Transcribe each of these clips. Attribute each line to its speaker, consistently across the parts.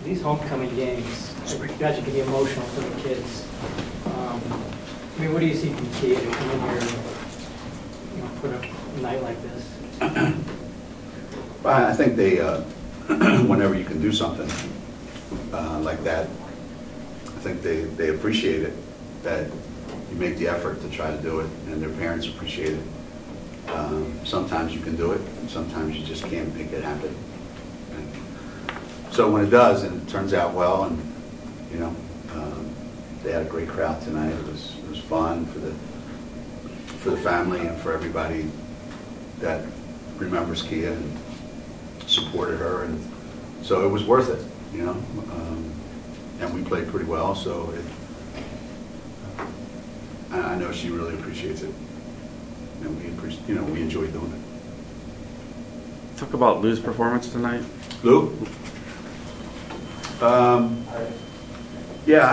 Speaker 1: these homecoming games, I imagine can be emotional for the kids. I mean, what do you see from Kia to come in here and, you know, put a night like this?
Speaker 2: Well, I think they, whenever you can do something like that, I think they appreciate it, that you make the effort to try to do it, and their parents appreciate it. Sometimes you can do it, and sometimes you just can't make it happen. And so when it does, and it turns out well, and you know, they had a great crowd tonight. It was fun for the family and for everybody that remembers Kia and supported her, and so it was worth it, you know. And we played pretty well, so I know she really appreciates it, and we enjoyed doing it.
Speaker 3: Talk about Lou's performance tonight.
Speaker 2: Lou? Yeah,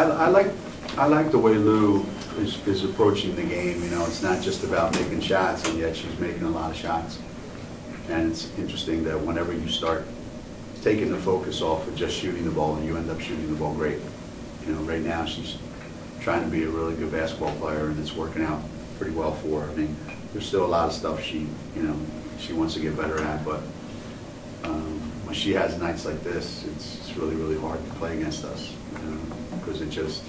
Speaker 2: I like the way Lou is approaching the game. You know, it's not just about making shots, and yet she's making a lot of shots. And it's interesting that whenever you start taking the focus off of just shooting the ball, and you end up shooting the ball great. You know, right now she's trying to be a really good basketball player, and it's working out pretty well for her. I mean, there's still a lot of stuff she wants to get better at, but when she has nights like this, it's really, really hard to play against us, because it just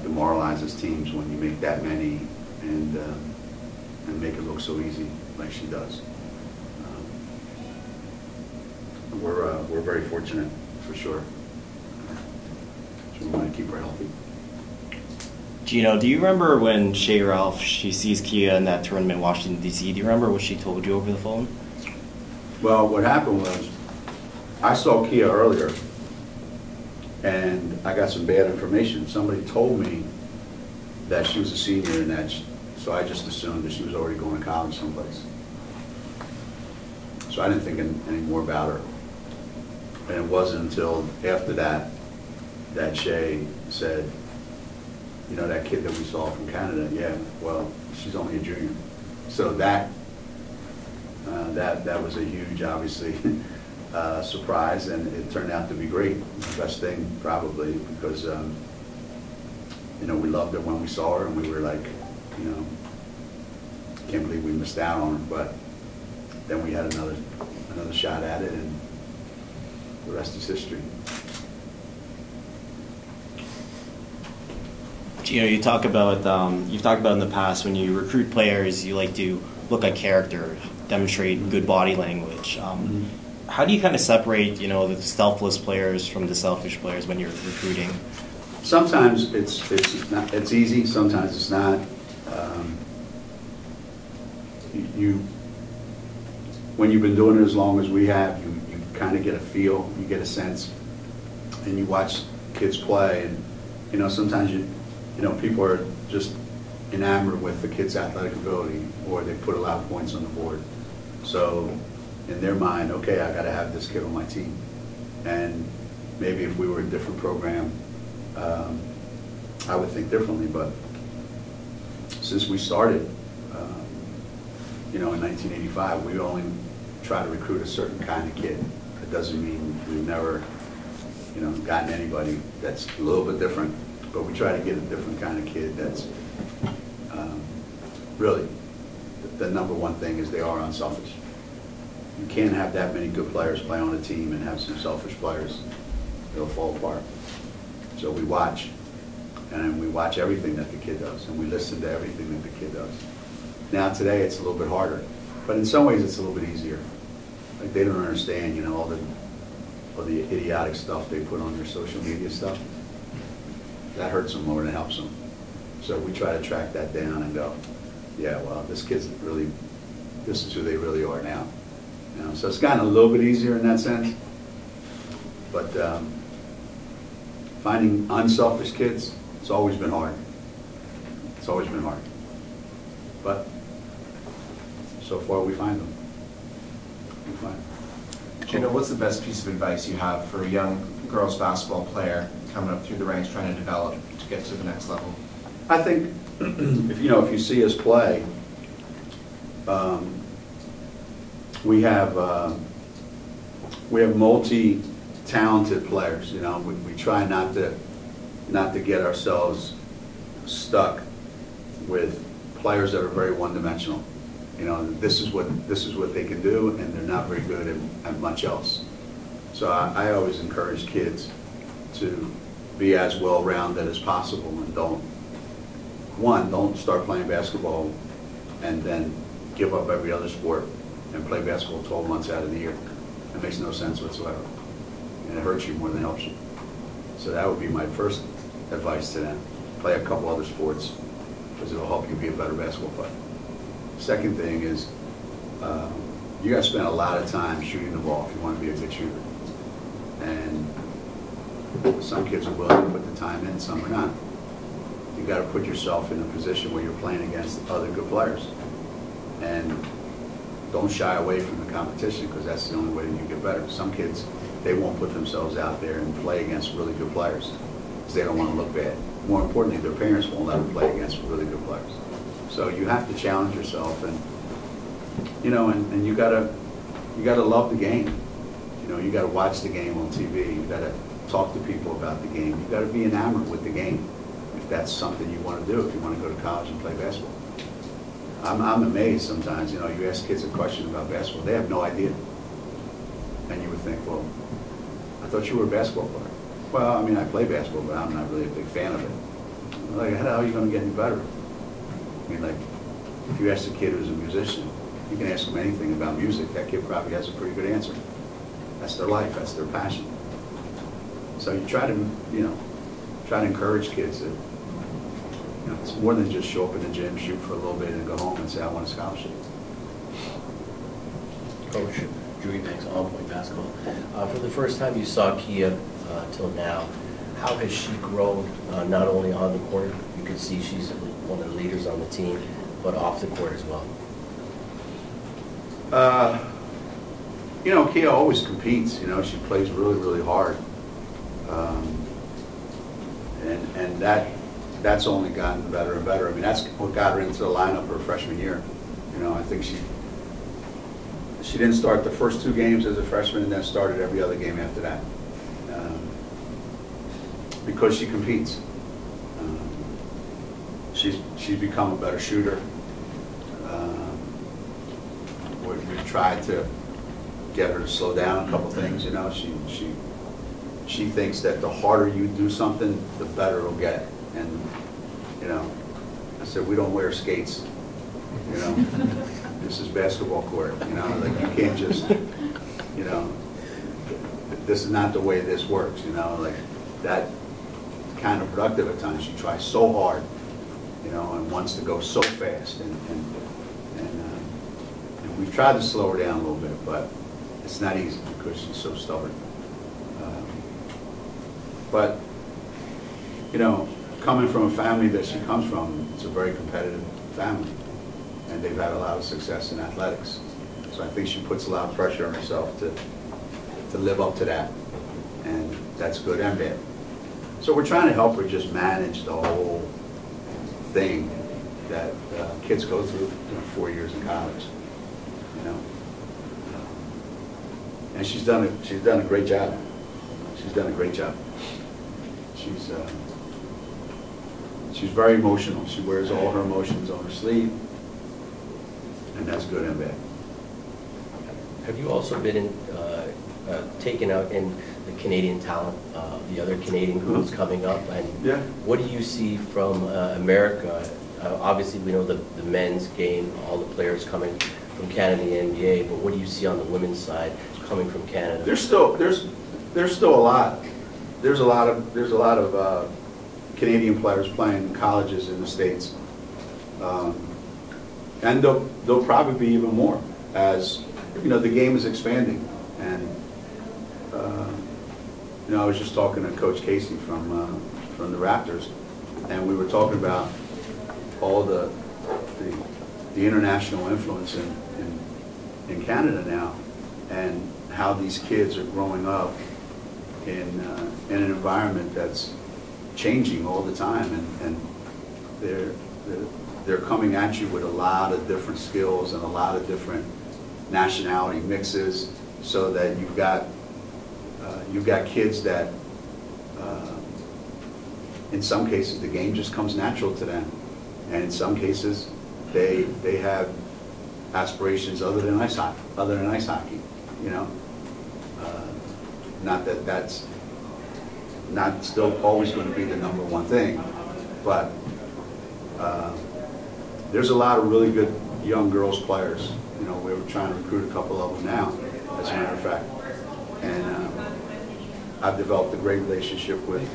Speaker 2: demoralizes teams when you make that many and make it look so easy like she does. We're very fortunate, for sure. So we want to keep her healthy.
Speaker 4: Geno, do you remember when Shea Ralph, she sees Kia in that tournament in Washington, D.C., do you remember what she told you over the phone?
Speaker 2: Well, what happened was, I saw Kia earlier, and I got some bad information. Somebody told me that she was a senior, and that so I just assumed that she was already going to college someplace. So I didn't think any more about her. And it wasn't until after that Shea said, you know, that kid that we saw from Canada, yeah, well, she's only a junior. So that was a huge, obviously, surprise, and it turned out to be great. The best thing, probably, because, you know, we loved her when we saw her, and we were like, you know, can't believe we missed out on her, but then we had another shot at it, and the rest is history.
Speaker 4: Geno, you've talked about in the past when you recruit players, you like to look at character, demonstrate good body language. How do you kind of separate, you know, the selfless players from the selfish players when you're recruiting?
Speaker 2: Sometimes it's easy. Sometimes it's not. When you've been doing it as long as we have, you kind of get a feel, you get a sense, and you watch kids play, and you know, sometimes you know, people are just enamored with the kid's athletic ability, or they put a lot of points on the board. So in their mind, okay, I got to have this kid on my team. And maybe if we were a different program, I would think differently. But since we started, you know, in 1985, we only try to recruit a certain kind of kid. It doesn't mean we've never, you know, gotten anybody that's a little bit different, but we try to get a different kind of kid that's really, the number one thing is they are unselfish. You can't have that many good players play on a team and have some selfish players. They'll fall apart. So we watch, and we watch everything that the kid does, and we listen to everything that the kid does. Now today it's a little bit harder, but in some ways it's a little bit easier. Like, they don't understand, you know, all the idiotic stuff they put on their social media stuff. That hurts them more than it helps them. So we try to track that down and go, yeah, well, this kid's really, this is who they really are now. You know, so it's gotten a little bit easier in that sense. But finding unselfish kids, it's always been hard. It's always been hard. But so far we find them. We find them.
Speaker 5: Geno, what's the best piece of advice you have for a young girls basketball player coming up through the ranks trying to develop to get to the next level?
Speaker 2: I think if you see us play, we have multi talented players. You know, we try not to get ourselves stuck with players that are very one-dimensional. You know, this is what they can do, and they're not very good at much else. So I always encourage kids to be as well-rounded as possible, and don't start playing basketball and then give up every other sport and play basketball 12 months out of the year. It makes no sense whatsoever, and it hurts you more than it helps you. So that would be my first advice to them. Play a couple other sports, because it'll help you be a better basketball player. Second thing is, you got to spend a lot of time shooting the ball if you want to be a good shooter. And some kids are willing to put the time in, some are not. You got to put yourself in a position where you're playing against other good players. And don't shy away from the competition, because that's the only way that you get better. Some kids, they won't put themselves out there and play against really good players because they don't want to look bad. More importantly, their parents won't let them play against really good players. So you have to challenge yourself, and you know, and you gotta love the game. You know, you gotta watch the game on TV. You gotta talk to people about the game. You gotta be enamored with the game if that's something you want to do. If you want to go to college and play basketball, I'm amazed sometimes. You know, you ask kids a question about basketball, they have no idea, and you would think, well, I thought you were a basketball player. Well, I mean, I play basketball, but I'm not really a big fan of it. Like, how the hell are you going to get any better? I mean, like, if you ask a kid who's a musician, you can ask them anything about music, that kid probably has a pretty good answer. That's their life, that's their passion. So you try to, you know, try to encourage kids that, you know, it's more than just show up in the gym, shoot for a little bit, and go home and say, I want a scholarship.
Speaker 3: Coach, Drew Banks, On Point Basketball. For the first time you saw Kia till now, how has she grown, not only on the court, you can see she's one of the leaders on the team, but off the court as well?
Speaker 2: You know, Kia always competes. You know, she plays really, really hard. And that's only gotten better and better. I mean, that's what got her into the lineup her freshman year. You know, I think she didn't start the first 2 games as a freshman, and then started every other game after that. Because she competes. She's become a better shooter. We've tried to get her to slow down a couple things. You know, she thinks that the harder you do something, the better it'll get. And you know, I said, we don't wear skates. You know, this is basketball court. You know, like, you can't just, you know, this is not the way this works. You know, like, that kind of productive at times. She tries so hard, you know, and wants to go so fast, and we've tried to slow her down a little bit, but it's not easy because she's so stubborn. But you know, coming from a family that she comes from, it's a very competitive family, and they've had a lot of success in athletics. So I think she puts a lot of pressure on herself to live up to that, and that's good and bad. So we're trying to help her just manage the whole thing that kids go through, you know, 4 years in college. You know, and she's done a great job. She's done a great job. She's very emotional. She wears all her emotions on her sleeve, and that's good and bad.
Speaker 3: Have you also been taken out in the Canadian talent, the other Canadian groups coming up? And
Speaker 2: yeah.
Speaker 3: What do you see from America? Obviously, we know the men's game, all the players coming from Canada and the NBA, but what do you see on the women's side coming from Canada? There's still
Speaker 2: a lot. There's a lot of Canadian players playing in colleges in the States, and there'll probably be even more as you know the game is expanding. And you know, I was just talking to Coach Casey from the Raptors, and we were talking about all the international influence in Canada now, and how these kids are growing up in an environment that's changing all the time, and they're coming at you with a lot of different skills and a lot of different nationality mixes, so that you've got you've got kids that, in some cases, the game just comes natural to them. And in some cases, they have aspirations other than ice hockey, you know? Not that that's not still always going to be the number one thing, but there's a lot of really good young girls players. You know, we're trying to recruit a couple of them now, as a matter of fact. And I've developed a great relationship with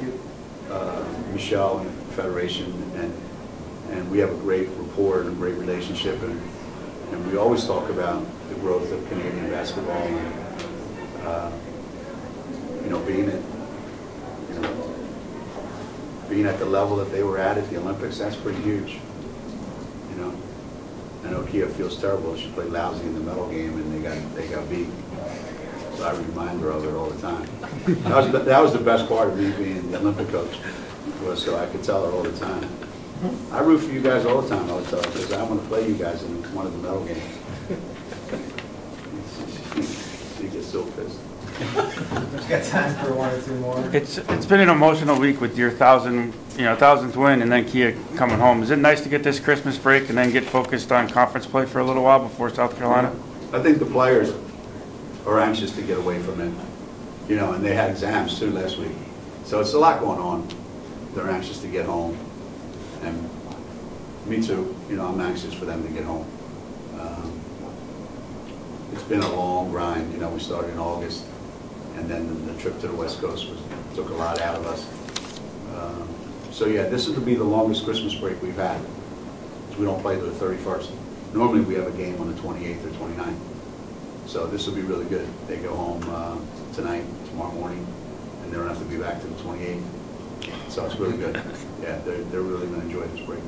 Speaker 2: Michelle and the Federation, and we have a great rapport and a great relationship, and we always talk about the growth of Canadian basketball, and you know, being at the level that they were at the Olympics, that's pretty huge. You know, I know Kia feels terrible. She played lousy in the medal game, and they got beat. So I remind her of it all the time. That was the best part of me being the Olympic coach, was so I could tell her all the time. I root for you guys all the time, I would tell her, because I want to play you guys in one of the medal games. She gets so pissed.
Speaker 6: We've got time for one or two more.
Speaker 7: It's been an emotional week with your 1000th win, and then Kia coming home. Is it nice to get this Christmas break and then get focused on conference play for a little while before South Carolina?
Speaker 2: I think the players are anxious to get away from it, you know, and they had exams too last week. So it's a lot going on. They're anxious to get home, and me too. You know, I'm anxious for them to get home. It's been a long grind. You know, we started in August, and then the trip to the West Coast took a lot out of us. So yeah, this will be the longest Christmas break we've had. We don't play to the 31st. Normally we have a game on the 28th or 29th. So this will be really good. They go home tonight, tomorrow morning, and they don't have to be back to the 28th. So it's really good. Yeah, they're really going to enjoy this break.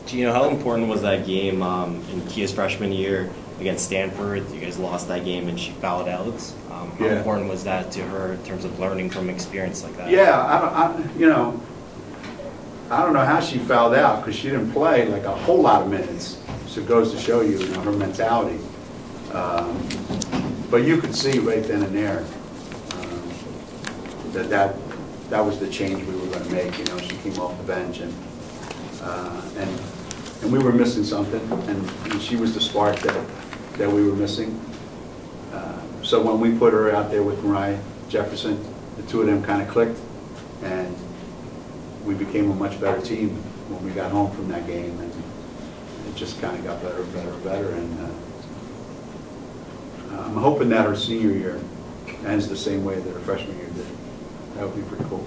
Speaker 4: Geno, how important was that game in Kia's freshman year against Stanford? You guys lost that game and she fouled out. How important was that to her in terms of learning from experience like that?
Speaker 2: Yeah, I don't know how she fouled out, because she didn't play like a whole lot of minutes. So it goes to show you, her mentality. But you could see right then and there that was the change we were going to make. You know, she came off the bench, and we were missing something, and she was the spark that we were missing. So when we put her out there with Mariah Jefferson, the two of them kind of clicked, and we became a much better team when we got home from that game, and it just kind of got better and better and better. And I'm hoping that her senior year ends the same way that her freshman year did. That would be pretty cool.